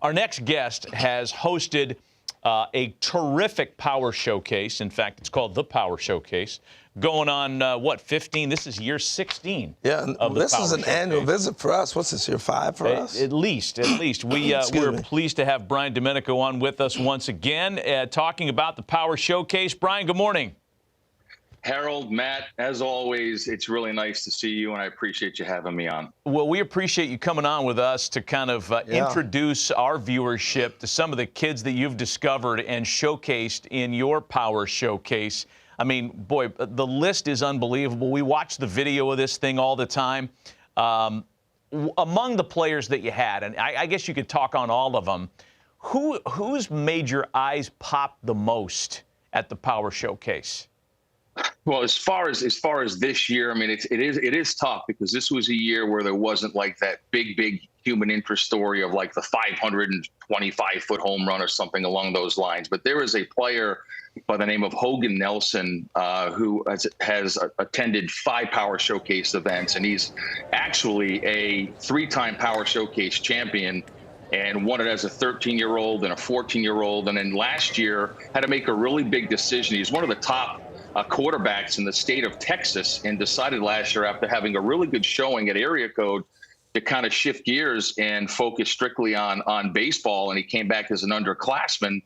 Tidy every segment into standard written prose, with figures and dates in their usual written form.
Our next guest has hosted a terrific power showcase. In fact, it's called the Power Showcase. Going on, 15? This is year 16. Yeah, of the this Power is an Showcase. annual visit for us. What's this, year 5 for us? At least. We're pleased to have Brian Domenico on with us once again, talking about the Power Showcase. Brian, good morning. Harold, Matt, as always, it's really nice to see you, and I appreciate you having me on. Well, we appreciate you coming on with us to kind of introduce our viewership to some of the kids that you've discovered and showcased in your Power Showcase. I mean, boy, the list is unbelievable. We watch the video of this thing all the time. Among the players that you had, and I guess you could talk on all of them, who's made your eyes pop the most at the Power Showcase? Well, as far as this year, I mean, it is tough because this was a year where there wasn't like that big human interest story of like the 525-foot home run or something along those lines. But there is a player by the name of Hogan Nelson who has attended 5 Power Showcase events, and he's actually a 3-time Power Showcase champion and won it as a 13-year-old and a 14-year-old. And then last year had to make a really big decision. He's one of the top quarterbacks in the state of Texas, and decided last year, after having a really good showing at area code, to kind of shift gears and focus strictly on baseball. And he came back as an underclassman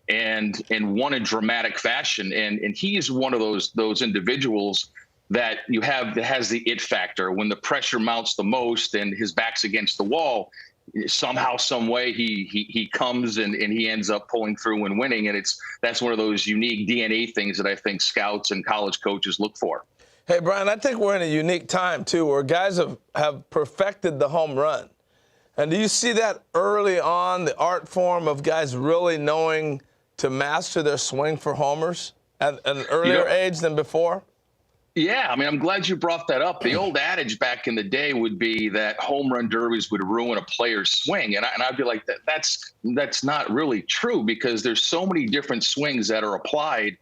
and won in dramatic fashion. And he is one of those individuals that you have that has the it factor. When the pressure mounts the most and his back's against the wall, somehow, some way, he comes and he ends up pulling through and winning. And that's one of those unique DNA things that I think scouts and college coaches look for. Hey, Brian, I think we're in a unique time, too, where guys have perfected the home run. And do you see that early on, the art form of guys really knowing to master their swing for homers at an earlier age than before? Yeah, I mean, I'm glad you brought that up. The old adage back in the day would be that home run derbies would ruin a player's swing. And I'd be like, that's not really true, because there's so many different swings that are applied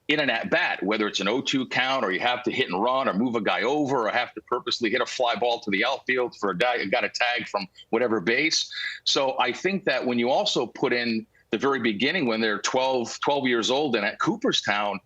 in an at-bat, whether it's an 0-2 count, or you have to hit and run, or move a guy over, or have to purposely hit a fly ball to the outfield for a guy who got a tag from whatever base. So I think that when you also put in the very beginning, when they're 12 years old and at Cooperstown,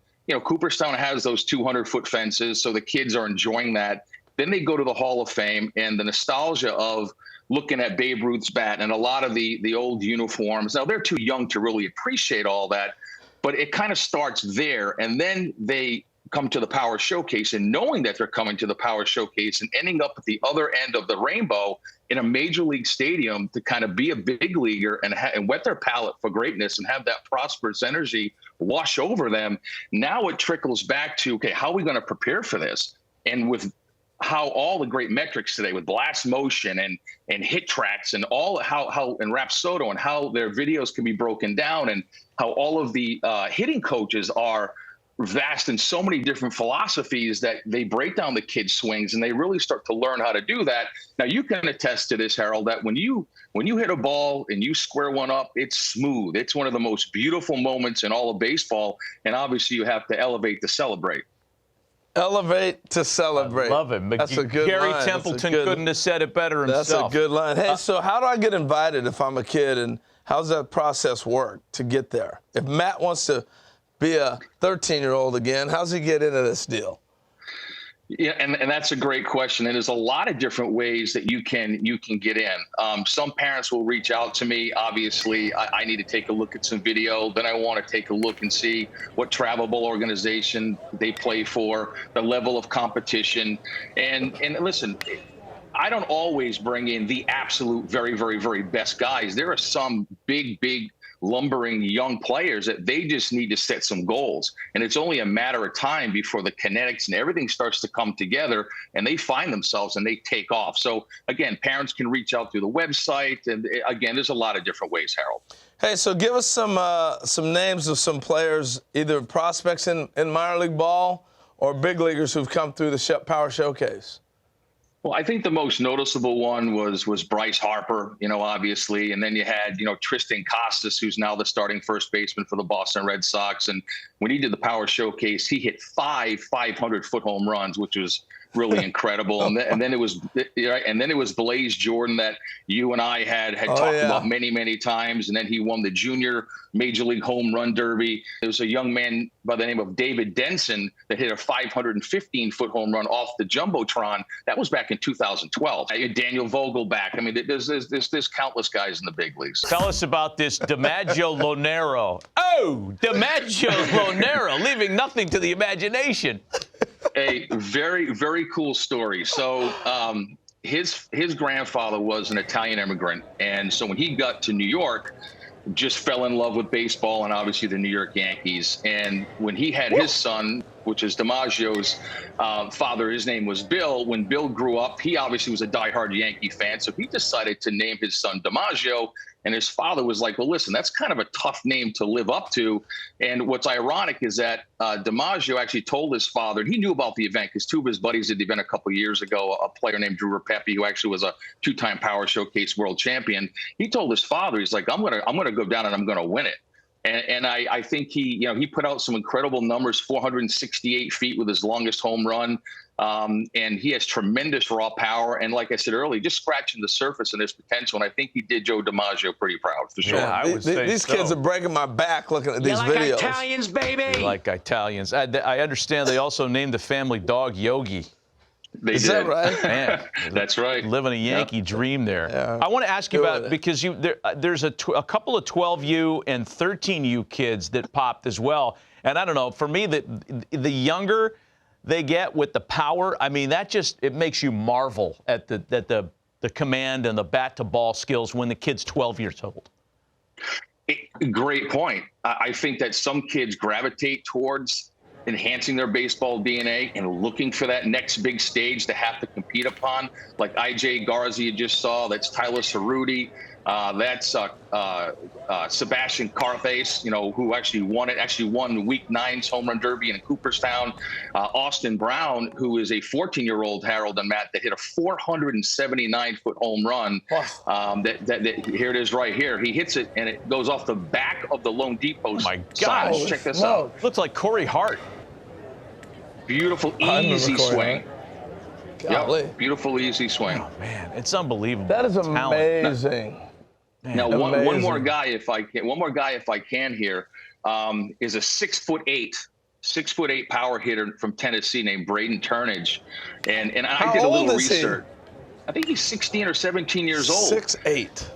Cooperstown has those 200-foot fences, so the kids are enjoying that. Then they go to the Hall of Fame, and the nostalgia of looking at Babe Ruth's bat and a lot of the old uniforms. Now, they're too young to really appreciate all that, but it kind of starts there. And then they come to the Power Showcase, and knowing that they're coming to the Power Showcase and ending up at the other end of the rainbow in a major league stadium to kind of be a big leaguer and whet their palate for greatness and have that prosperous energy wash over them. Now it trickles back to, okay, how are we going to prepare for this? And with how all the great metrics today with blast motion and hit tracks and all how and Rapsodo and how their videos can be broken down, and how all of the hitting coaches are vast in so many different philosophies that they break down the kids' swings, and they really start to learn how to do that. Now, you can attest to this, Harold, that when you hit a ball and you square one up, it's smooth. It's one of the most beautiful moments in all of baseball, and obviously you have to elevate to celebrate. Elevate to celebrate. I love it. That's a good Gary line. Templeton couldn't have said it better himself. That's a good line. Hey, so how do I get invited if I'm a kid, and how's that process work to get there? If Matt wants to be a 13-year-old again, how's he get into this deal? Yeah, and that's a great question. And there's a lot of different ways that you can get in. Some parents will reach out to me. Obviously, I need to take a look at some video. Then I want to take a look and see what travelable organization they play for, the level of competition. And listen, I don't always bring in the absolute very, very, very best guys. There are some big lumbering young players that they just need to set some goals. And it's only a matter of time before the kinetics and everything starts to come together, and they find themselves and they take off. So again, parents can reach out through the website. And again, there's a lot of different ways, Harold. Hey, so give us some names of some players, either prospects in minor league ball or big leaguers who've come through the Power Showcase. Well, I think the most noticeable one was Bryce Harper, obviously. And then you had, Tristan Costas, who's now the starting first baseman for the Boston Red Sox. And when he did the Power Showcase, he hit 5 500-foot home runs, which was really incredible. And then it was right, and then it was Blaze Jordan that you and I had talked about many times. And then he won the junior Major League Home Run Derby. There was a young man by the name of David Denson that hit a 515-foot home run off the jumbotron. That was back in 2012. Daniel Vogelback. I mean, there's countless guys in the big leagues. Tell us about this DiMaggio Lonero. Oh, DiMaggio Lonero, leaving nothing to the imagination. A very, very cool story. So his grandfather was an Italian immigrant. And so when he got to New York, just fell in love with baseball and obviously the New York Yankees. And when he had his son, which is DiMaggio's father, his name was Bill. When Bill grew up, he obviously was a diehard Yankee fan. So he decided to name his son DiMaggio. And his father was like, well, listen, that's kind of a tough name to live up to. And what's ironic is that DiMaggio actually told his father, and he knew about the event because two of his buddies did the event a couple of years ago, a player named Drew Rapepi, who actually was a two-time Power Showcase world champion. He told his father, he's like, I'm gonna go down and I'm gonna win it. And I think he put out some incredible numbers, 468 feet with his longest home run. And he has tremendous raw power. And like I said earlier, just scratching the surface and his potential. And I think he did Joe DiMaggio pretty proud, for sure. Yeah, I would say these kids are breaking my back looking at these videos. Italians, baby. You like Italians. I understand they also named the family dog Yogi. They Is did. that right? Man, That's right. living a Yankee dream there. Yeah. I want to ask you about, because there's a couple of 12U and 13U kids that popped as well. And I don't know, for me, the younger they get with the power, I mean, it makes you marvel at the command and the bat to ball skills when the kid's 12 years old. Great point. I think that some kids gravitate towards enhancing their baseball DNA and looking for that next big stage to have to compete upon, like IJ Garza you just saw. That's Tyler Cerruti. That's Sebastian Carthace, who actually won Week 9's Home Run Derby in Cooperstown. Austin Brown, who is a 14-year-old, Harold and Matt, that hit a 479-foot home run. Wow. Here it is right here. He hits it, and it goes off the back of the loanDepot sign. Check this out. Looks like Corey Hart. Beautiful, easy swing. Yep. Beautiful, easy swing. Oh, man, it's unbelievable. That is talent. amazing. Now, one more guy, if I can here, is a 6'8" power hitter from Tennessee named Braden Turnage, and I did a little research. I think he's 16 or 17 years old. 6'8".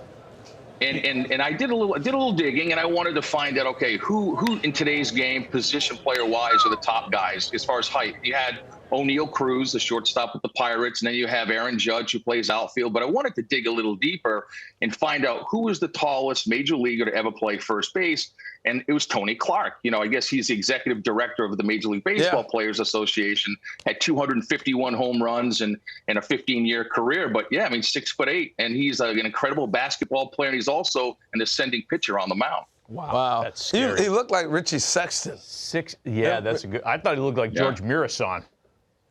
And I did a little digging, and I wanted to find out, okay, who in today's game, position player wise, are the top guys as far as height. You had O'Neal Cruz, the shortstop with the Pirates, and then you have Aaron Judge, who plays outfield. But I wanted to dig a little deeper and find out who was the tallest major leaguer to ever play first base. And it was Tony Clark. I guess he's the executive director of the Major League Baseball Players Association, had 251 home runs and a 15-year career. But, 6'8", and he's an incredible basketball player, and he's also an ascending pitcher on the mound. Wow. That's scary. He looked like Richie Sexton. That's a good. I thought he looked like George Mirasan.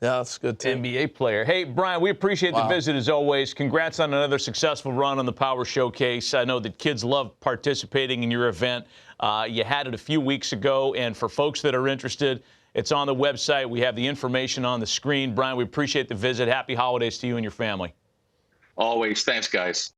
Yeah, that's good, too. NBA player. Hey, Brian, we appreciate the visit as always. Congrats on another successful run on the Power Showcase. I know that kids love participating in your event. You had it a few weeks ago, and for folks that are interested, it's on the website. We have the information on the screen. Brian, we appreciate the visit. Happy holidays to you and your family. Always. Thanks, guys.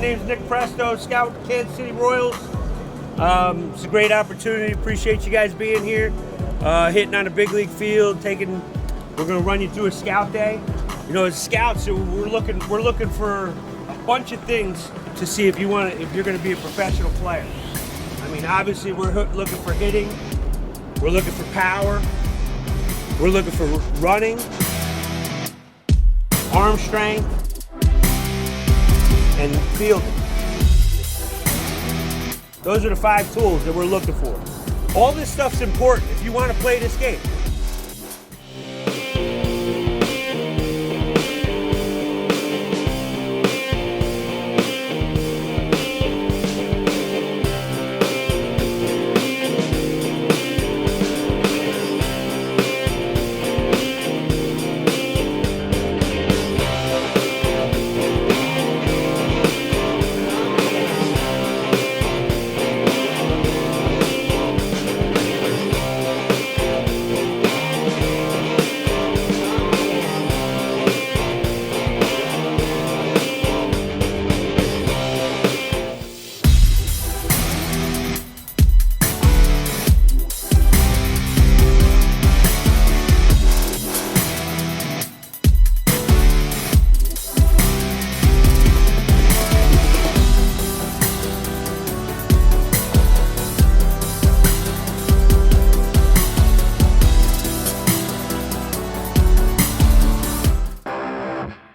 name's Nick Presto, scout with the Kansas City Royals. It's a great opportunity. Appreciate you guys being here, hitting on a big league field. We're going to run you through a scout day. You know, as scouts, we're looking for a bunch of things to see if you're going to be a professional player. I mean, obviously, we're looking for hitting. We're looking for power. We're looking for running, arm strength, and fielding. Those are the 5 tools that we're looking for. All this stuff's important if you want to play this game.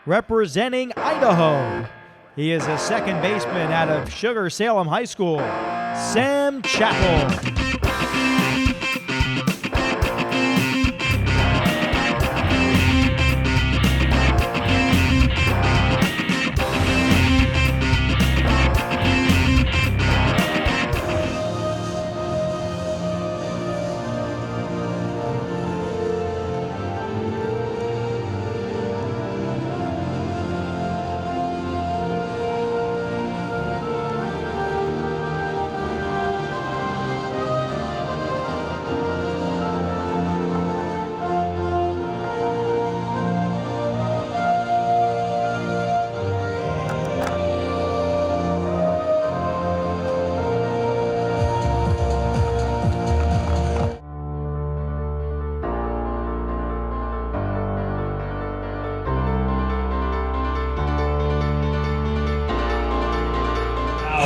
Representing Idaho, he is a second baseman out of Sugar Salem High School, Sam Chappell.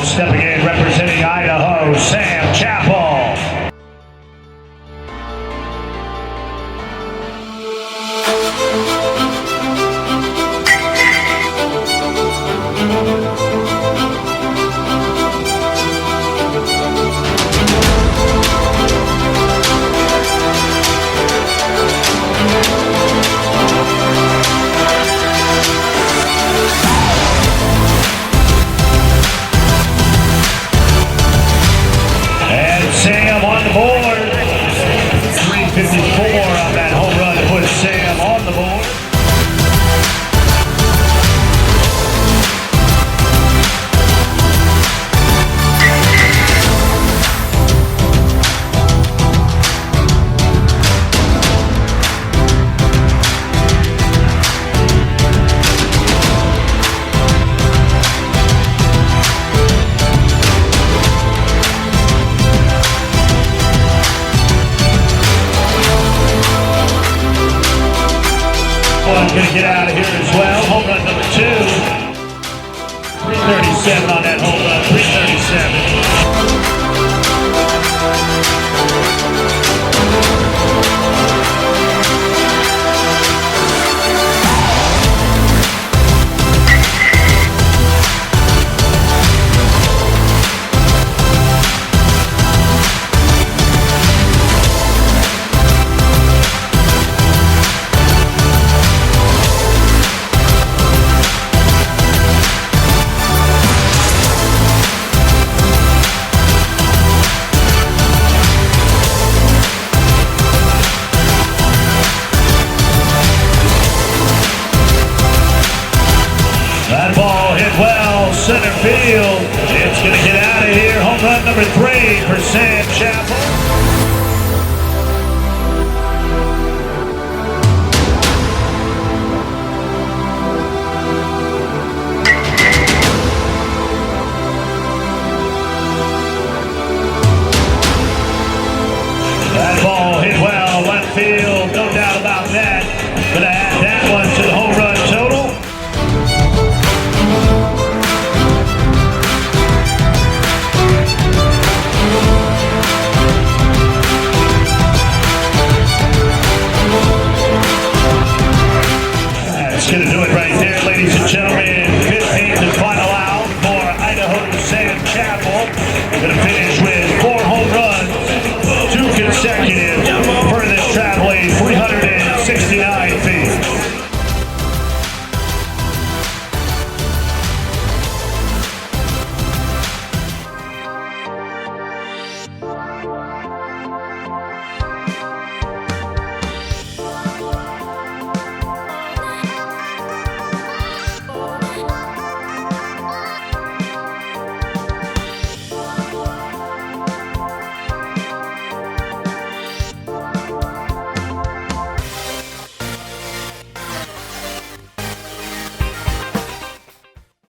Stepping in, representing Idaho, Sam Chappell. Sam on the board. 354 on that home run to put Sam on the board. Going to get out of here as well. Home run number 2. 337 on that home run. 337. That ball hit well, center field. It's going to get out of here. Home run number 3 for Sam Chappell.